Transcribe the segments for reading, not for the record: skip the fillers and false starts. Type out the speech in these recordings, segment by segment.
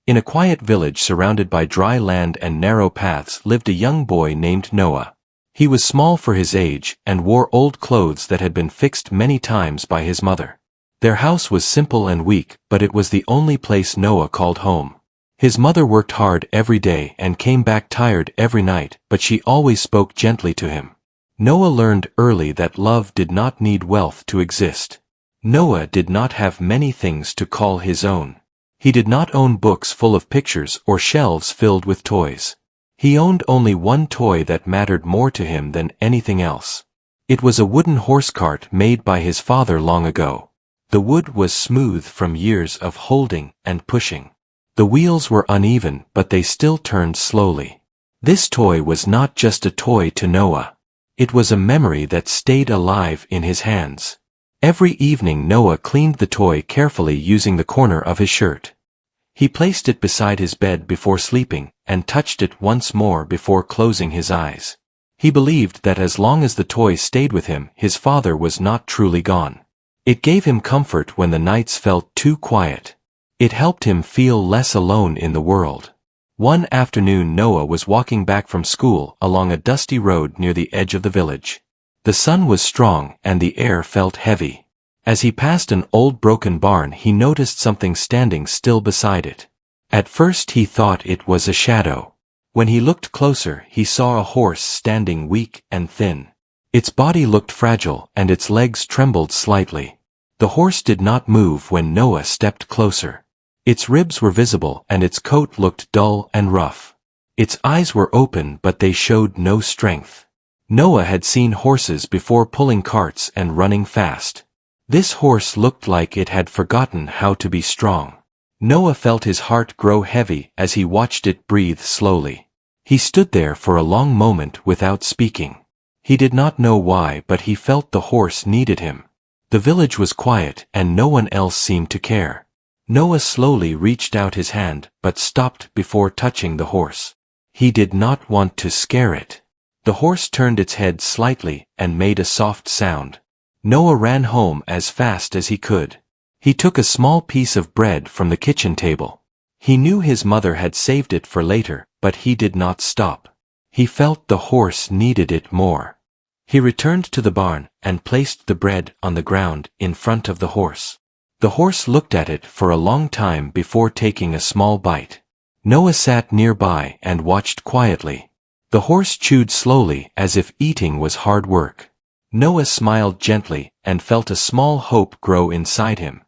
In a quiet village surrounded by dry land and narrow paths lived a young boy named Noah. He was small for his age and wore old clothes that had been fixed many times by his mother. Their house was simple and weak, but it was the only place Noah called home. His mother worked hard every day and came back tired every night, but she always spoke gently to him. Noah learned early that love did not need wealth to exist. Noah did not have many things to call his own. He did not own books full of pictures or shelves filled with toys. He owned only one toy that mattered more to him than anything else. It was a wooden horse cart made by his father long ago. The wood was smooth from years of holding and pushing. The wheels were uneven, but they still turned slowly. This toy was not just a toy to Noah. It was a memory that stayed alive in his hands. Every evening Noah cleaned the toy carefully using the corner of his shirt. He placed it beside his bed before sleeping, and touched it once more before closing his eyes. He believed that as long as the toy stayed with him, his father was not truly gone. It gave him comfort when the nights felt too quiet. It helped him feel less alone in the world. One afternoon Noah was walking back from school along a dusty road near the edge of the village. The sun was strong and the air felt heavy. As he passed an old broken barn, he noticed something standing still beside it. At first he thought it was a shadow. When he looked closer, he saw a horse standing weak and thin. Its body looked fragile and its legs trembled slightly. The horse did not move when Noah stepped closer. Its ribs were visible and its coat looked dull and rough. Its eyes were open but they showed no strength. Noah had seen horses before, pulling carts and running fast. This horse looked like it had forgotten how to be strong. Noah felt his heart grow heavy as he watched it breathe slowly. He stood there for a long moment without speaking. He did not know why, but he felt the horse needed him. The village was quiet and no one else seemed to care. Noah slowly reached out his hand, but stopped before touching the horse. He did not want to scare it. The horse turned its head slightly and made a soft sound. Noah ran home as fast as he could. He took a small piece of bread from the kitchen table. He knew his mother had saved it for later, but he did not stop. He felt the horse needed it more. He returned to the barn and placed the bread on the ground in front of the horse. The horse looked at it for a long time before taking a small bite. Noah sat nearby and watched quietly. The horse chewed slowly as if eating was hard work. Noah smiled gently and felt a small hope grow inside him.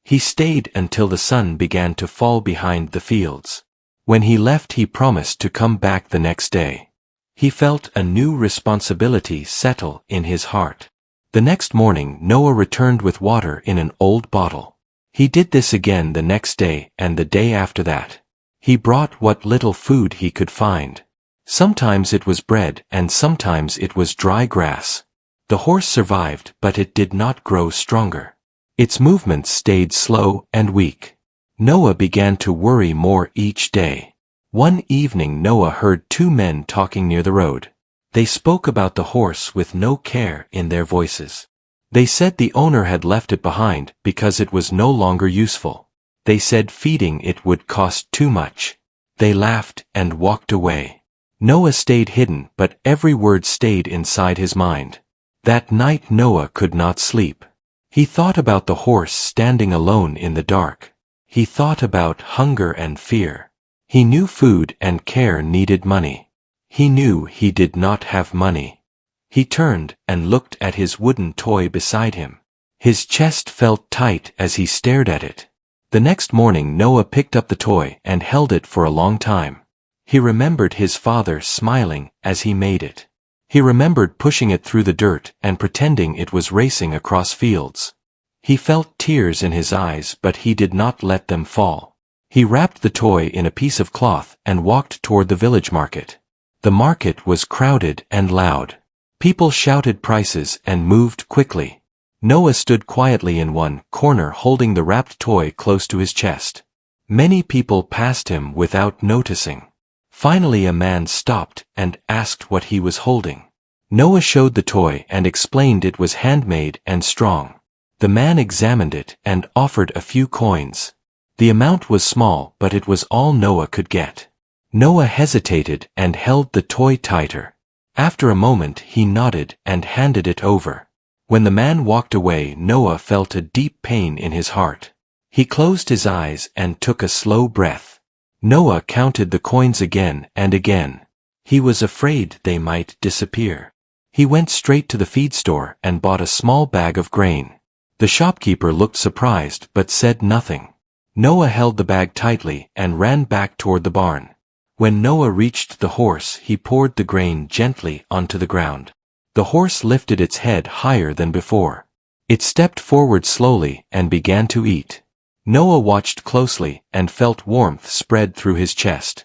He stayed until the sun began to fall behind the fields. When he left, he promised to come back the next day. He felt a new responsibility settle in his heart. The next morning Noah returned with water in an old bottle. He did this again the next day and the day after that. He brought what little food he could find. Sometimes it was bread and sometimes it was dry grass. The horse survived, but it did not grow stronger. Its movements stayed slow and weak. Noah began to worry more each day. One evening Noah heard two men talking near the road. They spoke about the horse with no care in their voices. They said the owner had left it behind because it was no longer useful. They said feeding it would cost too much. They laughed and walked away. Noah stayed hidden, but every word stayed inside his mind. That night Noah could not sleep. He thought about the horse standing alone in the dark. He thought about hunger and fear. He knew food and care needed money. He knew he did not have money. He turned and looked at his wooden toy beside him. His chest felt tight as he stared at it. The next morning Noah picked up the toy and held it for a long time. He remembered his father smiling as he made it. He remembered pushing it through the dirt and pretending it was racing across fields. He felt tears in his eyes, but he did not let them fall. He wrapped the toy in a piece of cloth and walked toward the village market. The market was crowded and loud. People shouted prices and moved quickly. Noah stood quietly in one corner holding the wrapped toy close to his chest. Many people passed him without noticing. Finally a man stopped and asked what he was holding. Noah showed the toy and explained it was handmade and strong. The man examined it and offered a few coins. The amount was small, but it was all Noah could get. Noah hesitated and held the toy tighter. After a moment he nodded and handed it over. When the man walked away, Noah felt a deep pain in his heart. He closed his eyes and took a slow breath. Noah counted the coins again and again. He was afraid they might disappear. He went straight to the feed store and bought a small bag of grain. The shopkeeper looked surprised but said nothing. Noah held the bag tightly and ran back toward the barn. When Noah reached the horse, he poured the grain gently onto the ground. The horse lifted its head higher than before. It stepped forward slowly and began to eat. Noah watched closely and felt warmth spread through his chest.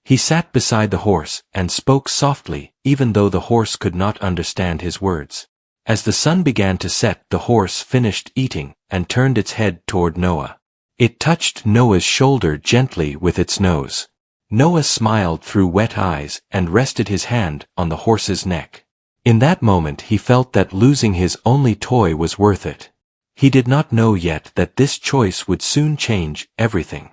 He sat beside the horse and spoke softly, even though the horse could not understand his words. As the sun began to set, the horse finished eating and turned its head toward Noah. It touched Noah's shoulder gently with its nose. Noah smiled through wet eyes and rested his hand on the horse's neck. In that moment he felt that losing his only toy was worth it. He did not know yet that this choice would soon change everything.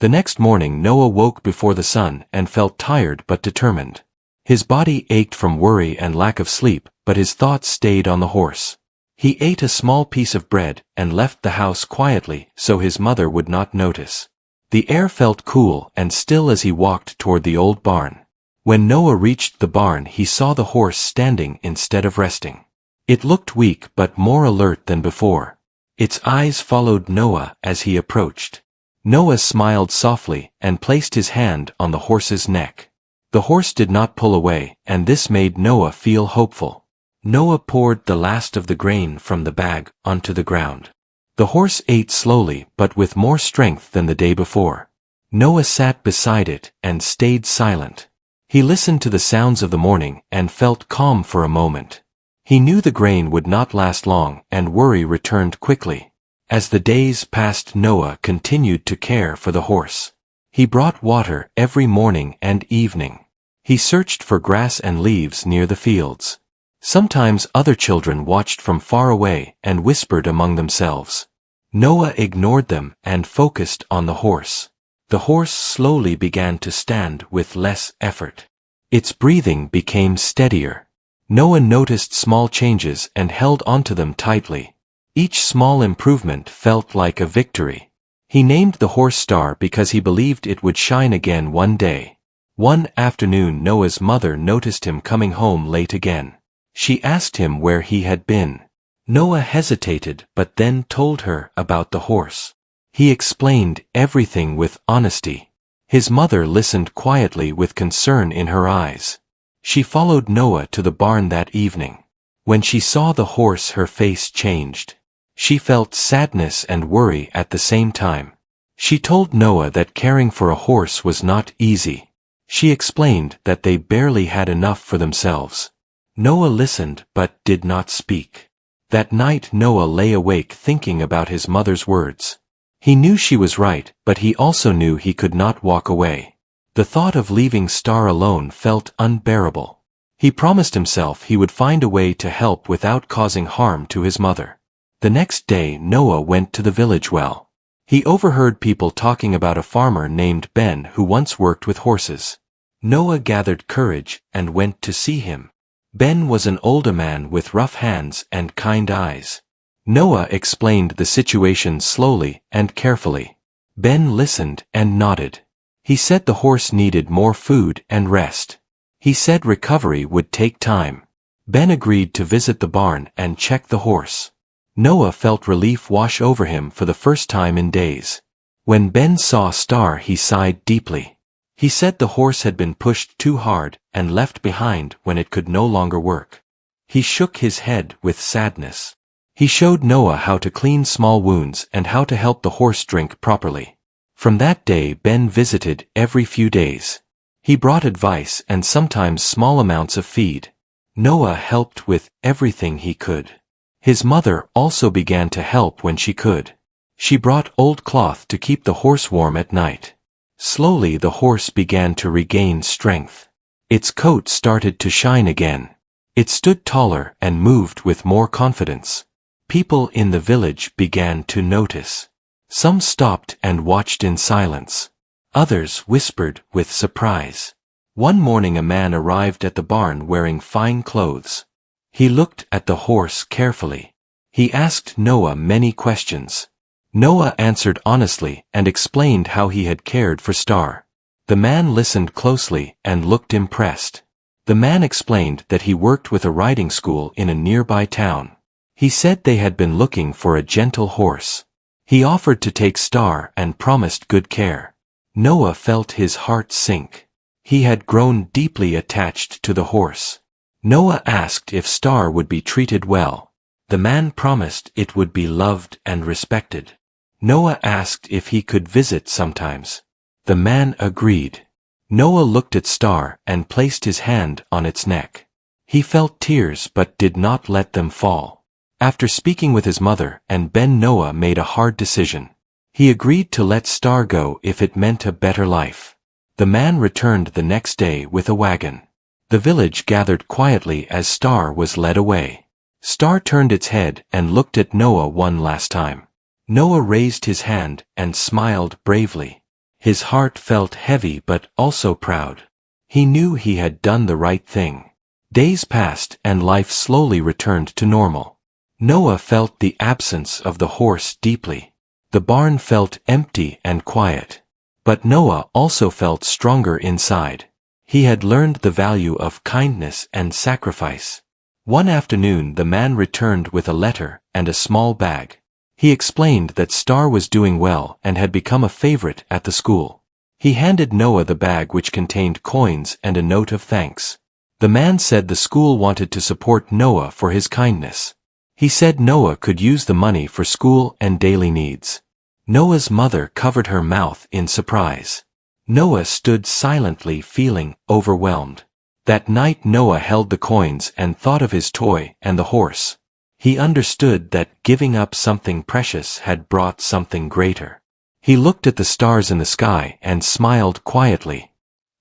The next morning Noah woke before the sun and felt tired but determined. His body ached from worry and lack of sleep, but his thoughts stayed on the horse. He ate a small piece of bread and left the house quietly so his mother would not notice. The air felt cool and still as he walked toward the old barn. When Noah reached the barn, he saw the horse standing instead of resting. It looked weak but more alert than before. Its eyes followed Noah as he approached. Noah smiled softly and placed his hand on the horse's neck. The horse did not pull away, and this made Noah feel hopeful. Noah poured the last of the grain from the bag onto the ground. The horse ate slowly but with more strength than the day before. Noah sat beside it and stayed silent. He listened to the sounds of the morning and felt calm for a moment. He knew the grain would not last long and worry returned quickly. As the days passed, Noah continued to care for the horse. He brought water every morning and evening. He searched for grass and leaves near the fields. Sometimes other children watched from far away and whispered among themselves. Noah ignored them and focused on the horse. The horse slowly began to stand with less effort. Its breathing became steadier. Noah noticed small changes and held onto them tightly. Each small improvement felt like a victory. He named the horse Star because he believed it would shine again one day. One afternoon Noah's mother noticed him coming home late again. She asked him where he had been. Noah hesitated but then told her about the horse. He explained everything with honesty. His mother listened quietly with concern in her eyes. She followed Noah to the barn that evening. When she saw the horse, her face changed. She felt sadness and worry at the same time. She told Noah that caring for a horse was not easy. She explained that they barely had enough for themselves. Noah listened but did not speak. That night Noah lay awake thinking about his mother's words. He knew she was right, but he also knew he could not walk away. The thought of leaving Star alone felt unbearable. He promised himself he would find a way to help without causing harm to his mother. The next day Noah went to the village well. He overheard people talking about a farmer named Ben who once worked with horses. Noah gathered courage and went to see him. Ben was an older man with rough hands and kind eyes. Noah explained the situation slowly and carefully. Ben listened and nodded. He said the horse needed more food and rest. He said recovery would take time. Ben agreed to visit the barn and check the horse. Noah felt relief wash over him for the first time in days. When Ben saw Star, he sighed deeply. He said the horse had been pushed too hard and left behind when it could no longer work. He shook his head with sadness. He showed Noah how to clean small wounds and how to help the horse drink properly. From that day Ben visited every few days. He brought advice and sometimes small amounts of feed. Noah helped with everything he could. His mother also began to help when she could. She brought old cloth to keep the horse warm at night. Slowly the horse began to regain strength. Its coat started to shine again. It stood taller and moved with more confidence. People in the village began to notice. Some stopped and watched in silence. Others whispered with surprise. One morning a man arrived at the barn wearing fine clothes. He looked at the horse carefully. He asked Noah many questions. Noah answered honestly and explained how he had cared for Star. The man listened closely and looked impressed. The man explained that he worked with a riding school in a nearby town. He said they had been looking for a gentle horse. He offered to take Star and promised good care. Noah felt his heart sink. He had grown deeply attached to the horse. Noah asked if Star would be treated well. The man promised it would be loved and respected. Noah asked if he could visit sometimes. The man agreed. Noah looked at Star and placed his hand on its neck. He felt tears but did not let them fall. After speaking with his mother and Ben, Noah made a hard decision. He agreed to let Star go if it meant a better life. The man returned the next day with a wagon. The village gathered quietly as Star was led away. Star turned its head and looked at Noah one last time. Noah raised his hand and smiled bravely. His heart felt heavy but also proud. He knew he had done the right thing. Days passed and life slowly returned to normal. Noah felt the absence of the horse deeply. The barn felt empty and quiet. But Noah also felt stronger inside. He had learned the value of kindness and sacrifice. One afternoon the man returned with a letter and a small bag. He explained that Star was doing well and had become a favorite at the school. He handed Noah the bag, which contained coins and a note of thanks. The man said the school wanted to support Noah for his kindness. He said Noah could use the money for school and daily needs. Noah's mother covered her mouth in surprise. Noah stood silently, feeling overwhelmed. That night Noah held the coins and thought of his toy and the horse. He understood that giving up something precious had brought something greater. He looked at the stars in the sky and smiled quietly.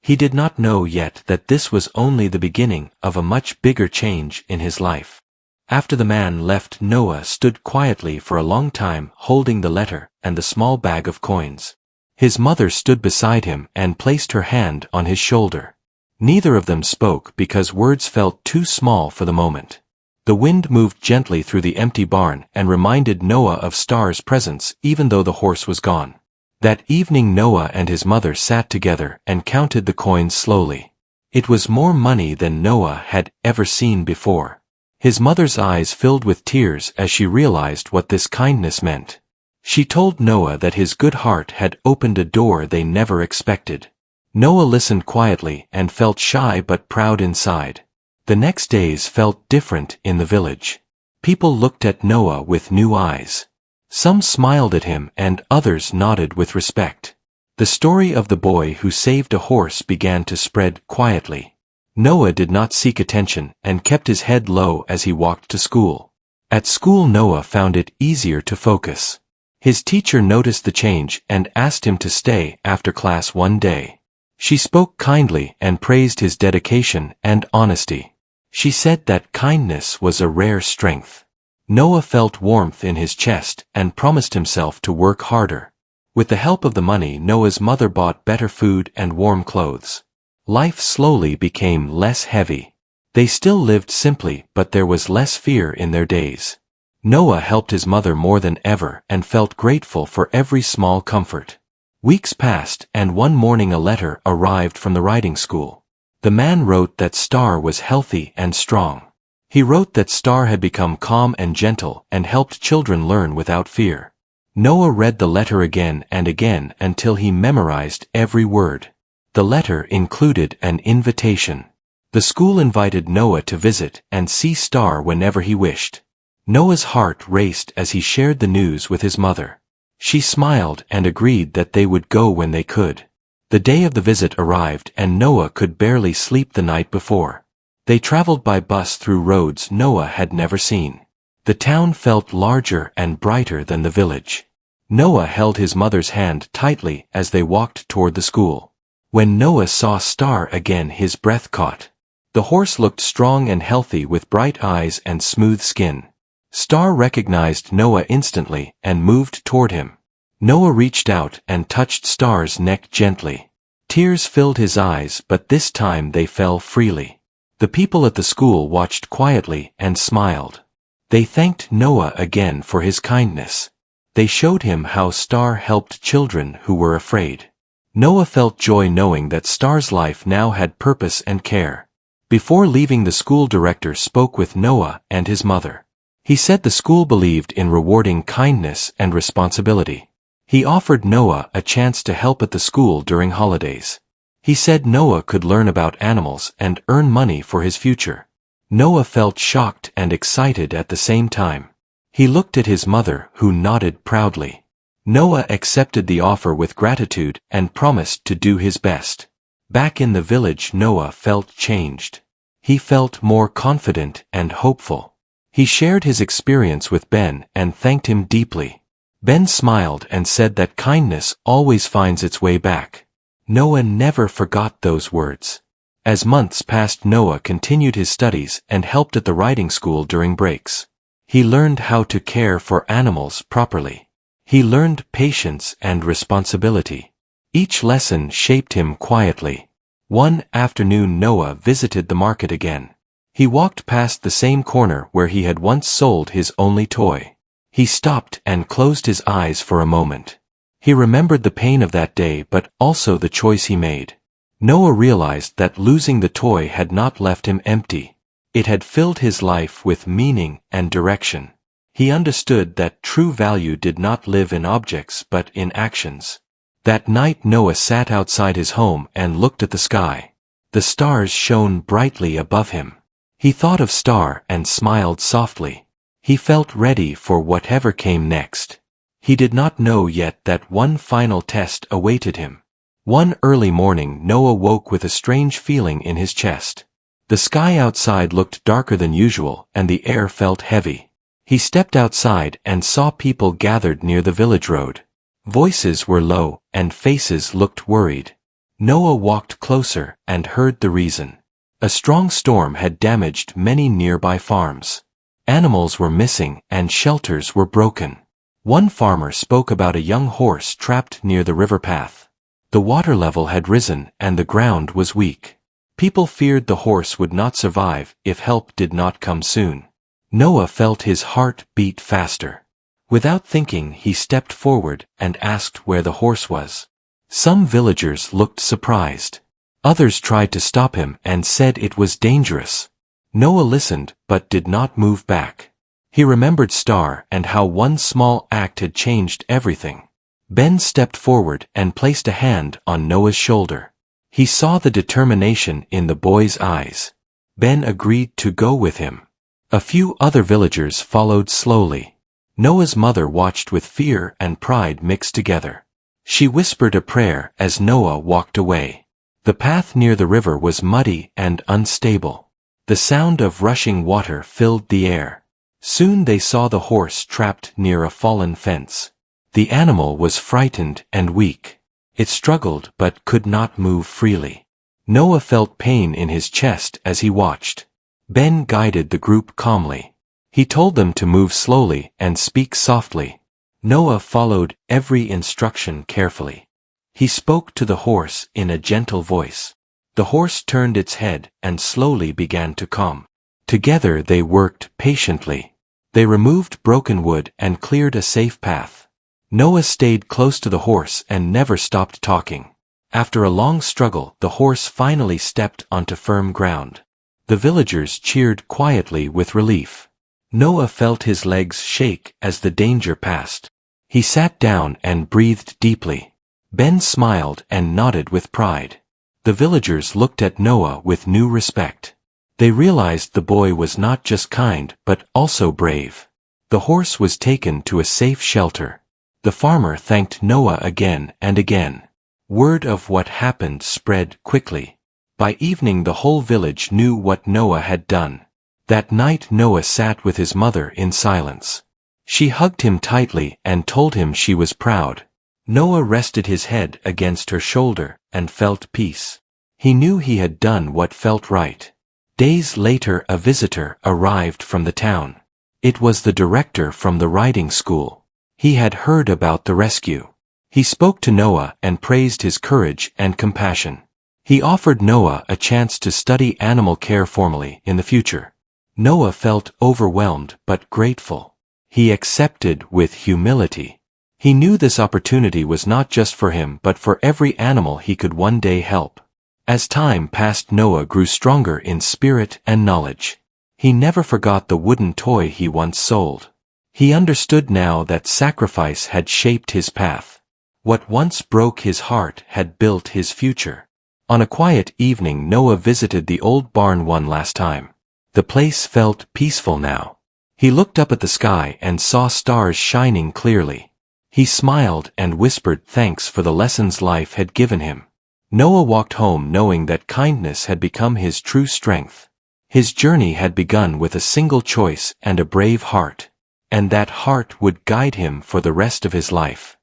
He did not know yet that this was only the beginning of a much bigger change in his life. After the man left, Noah stood quietly for a long time, holding the letter and the small bag of coins. His mother stood beside him and placed her hand on his shoulder. Neither of them spoke because words felt too small for the moment. The wind moved gently through the empty barn and reminded Noah of Star's presence even though the horse was gone. That evening Noah and his mother sat together and counted the coins slowly. It was more money than Noah had ever seen before. His mother's eyes filled with tears as she realized what this kindness meant. She told Noah that his good heart had opened a door they never expected. Noah listened quietly and felt shy but proud inside. The next days felt different in the village. People looked at Noah with new eyes. Some smiled at him and others nodded with respect. The story of the boy who saved a horse began to spread quietly. Noah did not seek attention and kept his head low as he walked to school. At school Noah found it easier to focus. His teacher noticed the change and asked him to stay after class one day. She spoke kindly and praised his dedication and honesty. She said that kindness was a rare strength. Noah felt warmth in his chest and promised himself to work harder. With the help of the money, Noah's mother bought better food and warm clothes. Life slowly became less heavy. They still lived simply, but there was less fear in their days. Noah helped his mother more than ever and felt grateful for every small comfort. Weeks passed, and one morning a letter arrived from the riding school. The man wrote that Star was healthy and strong. He wrote that Star had become calm and gentle and helped children learn without fear. Noah read the letter again and again until he memorized every word. The letter included an invitation. The school invited Noah to visit and see Star whenever he wished. Noah's heart raced as he shared the news with his mother. She smiled and agreed that they would go when they could. The day of the visit arrived and Noah could barely sleep the night before. They traveled by bus through roads Noah had never seen. The town felt larger and brighter than the village. Noah held his mother's hand tightly as they walked toward the school. When Noah saw Star again, his breath caught. The horse looked strong and healthy with bright eyes and smooth skin. Star recognized Noah instantly and moved toward him. Noah reached out and touched Star's neck gently. Tears filled his eyes, but this time they fell freely. The people at the school watched quietly and smiled. They thanked Noah again for his kindness. They showed him how Star helped children who were afraid. Noah felt joy knowing that Star's life now had purpose and care. Before leaving, the school director spoke with Noah and his mother. He said the school believed in rewarding kindness and responsibility. He offered Noah a chance to help at the school during holidays. He said Noah could learn about animals and earn money for his future. Noah felt shocked and excited at the same time. He looked at his mother, who nodded proudly. Noah accepted the offer with gratitude and promised to do his best. Back in the village, Noah felt changed. He felt more confident and hopeful. He shared his experience with Ben and thanked him deeply. Ben smiled and said that kindness always finds its way back. Noah never forgot those words. As months passed, Noah continued his studies and helped at the riding school during breaks. He learned how to care for animals properly. He learned patience and responsibility. Each lesson shaped him quietly. One afternoon, Noah visited the market again. He walked past the same corner where he had once sold his only toy. He stopped and closed his eyes for a moment. He remembered the pain of that day, but also the choice he made. Noah realized that losing the toy had not left him empty. It had filled his life with meaning and direction. He understood that true value did not live in objects but in actions. That night, Noah sat outside his home and looked at the sky. The stars shone brightly above him. He thought of Star and smiled softly. He felt ready for whatever came next. He did not know yet that one final test awaited him. One early morning, Noah woke with a strange feeling in his chest. The sky outside looked darker than usual and the air felt heavy. He stepped outside and saw people gathered near the village road. Voices were low and faces looked worried. Noah walked closer and heard the reason. A strong storm had damaged many nearby farms. Animals were missing and shelters were broken. One farmer spoke about a young horse trapped near the river path. The water level had risen and the ground was weak. People feared the horse would not survive if help did not come soon. Noah felt his heart beat faster. Without thinking, he stepped forward and asked where the horse was. Some villagers looked surprised. Others tried to stop him and said it was dangerous. Noah listened but did not move back. He remembered Star and how one small act had changed everything. Ben stepped forward and placed a hand on Noah's shoulder. He saw the determination in the boy's eyes. Ben agreed to go with him. A few other villagers followed slowly. Noah's mother watched with fear and pride mixed together. She whispered a prayer as Noah walked away. The path near the river was muddy and unstable. The sound of rushing water filled the air. Soon they saw the horse trapped near a fallen fence. The animal was frightened and weak. It struggled but could not move freely. Noah felt pain in his chest as he watched. Ben guided the group calmly. He told them to move slowly and speak softly. Noah followed every instruction carefully. He spoke to the horse in a gentle voice. The horse turned its head and slowly began to calm. Together they worked patiently. They removed broken wood and cleared a safe path. Noah stayed close to the horse and never stopped talking. After a long struggle, the horse finally stepped onto firm ground. The villagers cheered quietly with relief. Noah felt his legs shake as the danger passed. He sat down and breathed deeply. Ben smiled and nodded with pride. The villagers looked at Noah with new respect. They realized the boy was not just kind but also brave. The horse was taken to a safe shelter. The farmer thanked Noah again and again. Word of what happened spread quickly. By evening the whole village knew what Noah had done. That night Noah sat with his mother in silence. She hugged him tightly and told him she was proud. Noah rested his head against her shoulder and felt peace. He knew he had done what felt right. Days later a visitor arrived from the town. It was the director from the riding school. He had heard about the rescue. He spoke to Noah and praised his courage and compassion. He offered Noah a chance to study animal care formally in the future. Noah felt overwhelmed but grateful. He accepted with humility. He knew this opportunity was not just for him but for every animal he could one day help. As time passed, Noah grew stronger in spirit and knowledge. He never forgot the wooden toy he once sold. He understood now that sacrifice had shaped his path. What once broke his heart had built his future. On a quiet evening, Noah visited the old barn one last time. The place felt peaceful now. He looked up at the sky and saw stars shining clearly. He smiled and whispered thanks for the lessons life had given him. Noah walked home knowing that kindness had become his true strength. His journey had begun with a single choice and a brave heart. And that heart would guide him for the rest of his life.